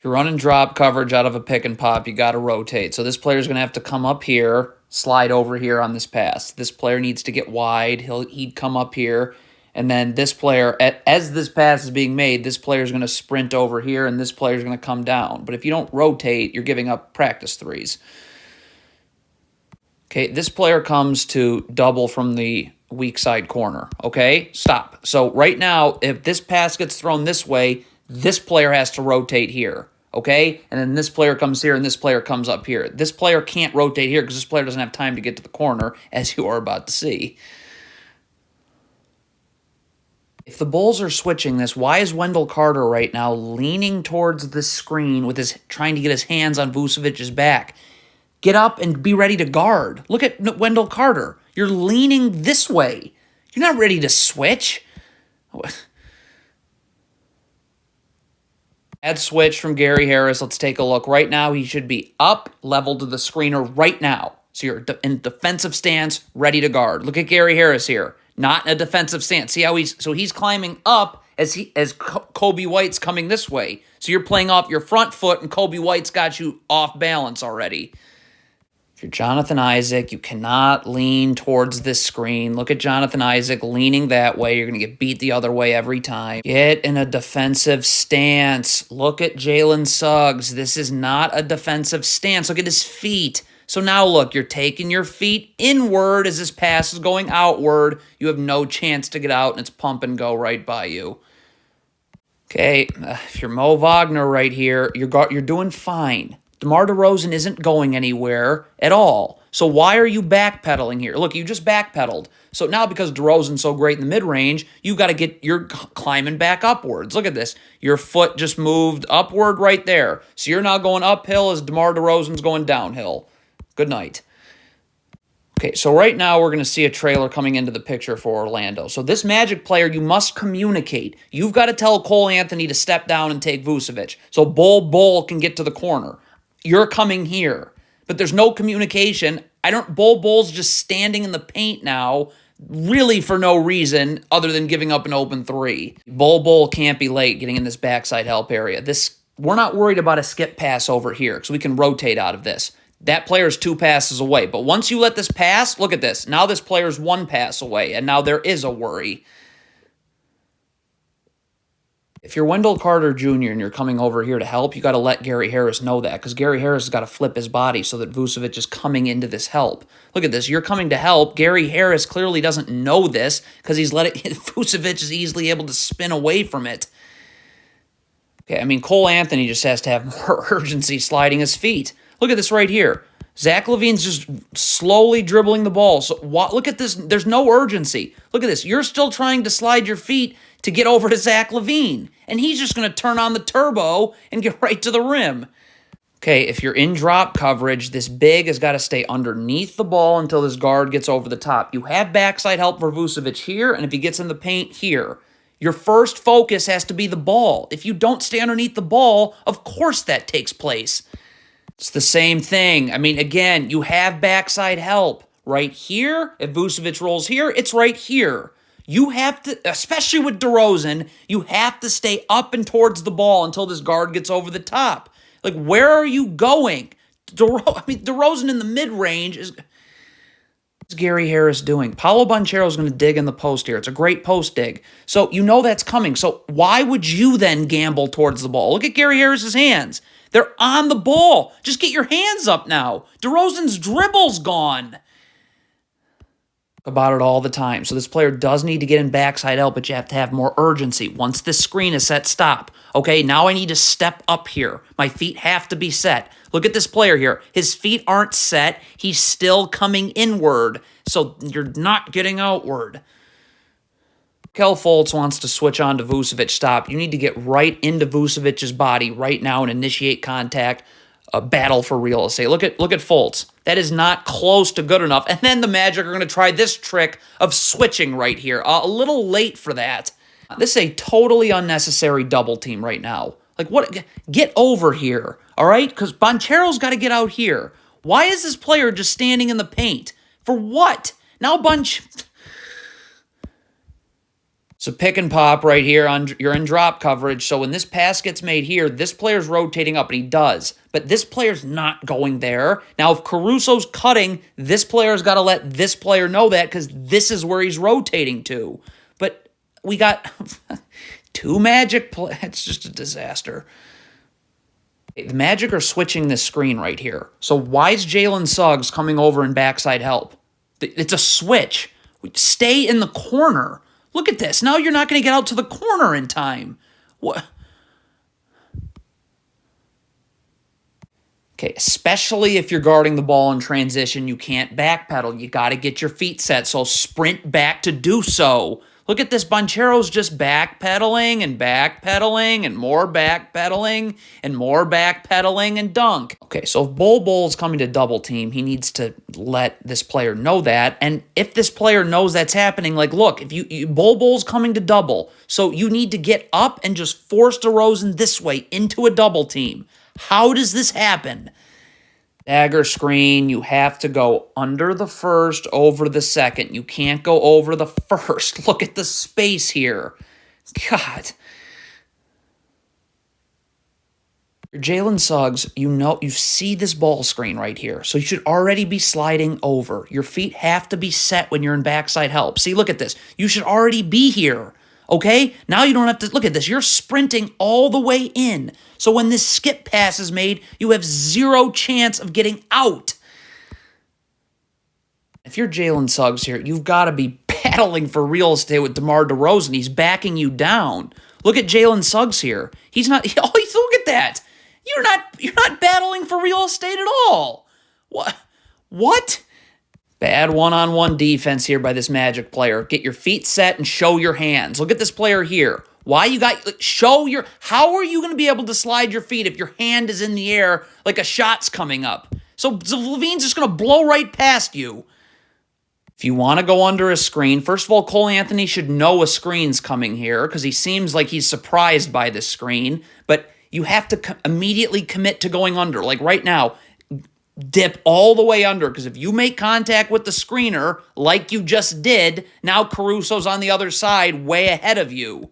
If you're running drop coverage out of a pick and pop, you got to rotate. So this player's going to have to come up here, slide over here on this pass. This player needs to get wide. He'd come up here. And then this player, as this pass is being made, this player's going to sprint over here, and this player's going to come down. But if you don't rotate, you're giving up practice threes. Okay, this player comes to double from the weak side corner. Okay, stop. So right now, if this pass gets thrown this way, this player has to rotate here. Okay, and then this player comes here, and this player comes up here. This player can't rotate here because this player doesn't have time to get to the corner, as you are about to see. If the Bulls are switching this, why is Wendell Carter right now leaning towards the screen with trying to get his hands on Vucevic's back? Get up and be ready to guard. Look at Wendell Carter. You're leaning this way. You're not ready to switch. Bad switch from Gary Harris. Let's take a look. Right now, he should be up, level to the screener right now. So you're in defensive stance, ready to guard. Look at Gary Harris here. Not in a defensive stance. See how he's climbing up as Coby White's coming this way. So you're playing off your front foot, and Coby White's got you off balance already. If you're Jonathan Isaac, you cannot lean towards this screen. Look at Jonathan Isaac leaning that way. You're going to get beat the other way every time. Get in a defensive stance. Look at Jalen Suggs. This is not a defensive stance. Look at his feet. So now look, you're taking your feet inward as this pass is going outward. You have no chance to get out, and it's pump and go right by you. Okay, if you're Mo Wagner right here, you're doing fine. DeMar DeRozan isn't going anywhere at all. So why are you backpedaling here? Look, you just backpedaled. So now because DeRozan's so great in the mid-range, you're climbing back upwards. Look at this. Your foot just moved upward right there. So you're now going uphill as DeMar DeRozan's going downhill. Good night. Okay, so right now we're going to see a trailer coming into the picture for Orlando. So this Magic player, you must communicate. You've got to tell Cole Anthony to step down and take Vucevic so Bol can get to the corner. You're coming here, but there's no communication. Bol's just standing in the paint now, really for no reason other than giving up an open three. Bol can't be late getting in this backside help area. We're not worried about a skip pass over here because we can rotate out of this. That player's 2 passes away. But once you let this pass, look at this. Now this player's 1 pass away, and now there is a worry. If you're Wendell Carter Jr. and you're coming over here to help, you got to let Gary Harris know that because Gary Harris has got to flip his body so that Vucevic is coming into this help. Look at this. You're coming to help. Gary Harris clearly doesn't know this because Vucevic is easily able to spin away from it. Okay, I mean, Cole Anthony just has to have more urgency sliding his feet. Look at this right here. Zach LaVine's just slowly dribbling the ball. So look at this. There's no urgency. Look at this. You're still trying to slide your feet to get over to Zach LaVine. And he's just going to turn on the turbo and get right to the rim. Okay, if you're in drop coverage, this big has got to stay underneath the ball until this guard gets over the top. You have backside help for Vucevic here, and if he gets in the paint here. Your first focus has to be the ball. If you don't stay underneath the ball, of course that takes place. It's the same thing. I mean, again, you have backside help right here. If Vucevic rolls here, it's right here. You have to, especially with DeRozan, you have to stay up and towards the ball until this guard gets over the top. Like, where are you going? DeRozan in the mid-range is... What's Gary Harris doing? Paolo Banchero is going to dig in the post here. It's a great post dig. So you know that's coming. So why would you then gamble towards the ball? Look at Gary Harris's hands. They're on the ball. Just get your hands up now. DeRozan's dribble's gone. About it all the time. So this player does need to get in backside help, but you have to have more urgency. Once this screen is set, stop. Okay, now I need to step up here. My feet have to be set. Look at this player here. His feet aren't set. He's still coming inward. So you're not getting outward. Kel Fultz wants to switch on to Vucevic. Stop. You need to get right into Vucevic's body right now and initiate contact. A battle for real estate. Look at Fultz. That is not close to good enough. And then the Magic are going to try this trick of switching right here. A little late for that. This is a totally unnecessary double team right now. Like, what? Get over here, all right? Because Banchero's got to get out here. Why is this player just standing in the paint? For what? Now So pick and pop right here, you're in drop coverage. So when this pass gets made here, this player's rotating up, and he does. But this player's not going there. Now, if Caruso's cutting, this player's got to let this player know that because this is where he's rotating to. But we got two Magic plays. It's just a disaster. The Magic are switching this screen right here. So why is Jalen Suggs coming over in backside help? It's a switch. Stay in the corner. Look at this. Now you're not going to get out to the corner in time. What? Okay, especially if you're guarding the ball in transition, you can't backpedal. You got to get your feet set, so sprint back to do so. Look at this. Banchero's just backpedaling and more backpedaling and more backpedaling and dunk. Okay, so if Bol is coming to double team, he needs to let this player know that. And if this player knows that's happening, like, look, if Bol's coming to double, so you need to get up and just force DeRozan this way into a double team. How does this happen? Dagger screen, you have to go under the first, over the second. You can't go over the first. Look at the space here. God. Jalen Suggs, you see this ball screen right here. So you should already be sliding over. Your feet have to be set when you're in backside help. See, look at this. You should already be here. Okay? Now you don't have to look at this. You're sprinting all the way in. So when this skip pass is made, you have zero chance of getting out. If you're Jalen Suggs here, you've got to be battling for real estate with DeMar DeRozan. He's backing you down. Look at Jalen Suggs here. He's not. Oh, look at that. You're not battling for real estate at all. What? Bad one-on-one defense here by this Magic player. Get your feet set and show your hands. Look at this player here. How are you going to be able to slide your feet if your hand is in the air like a shot's coming up? So Levine's just going to blow right past you. If you want to go under a screen, first of all, Cole Anthony should know a screen's coming here because he seems like he's surprised by this screen, but you have to immediately commit to going under. Like right now, dip all the way under, because if you make contact with the screener like you just did, now Caruso's on the other side way ahead of you.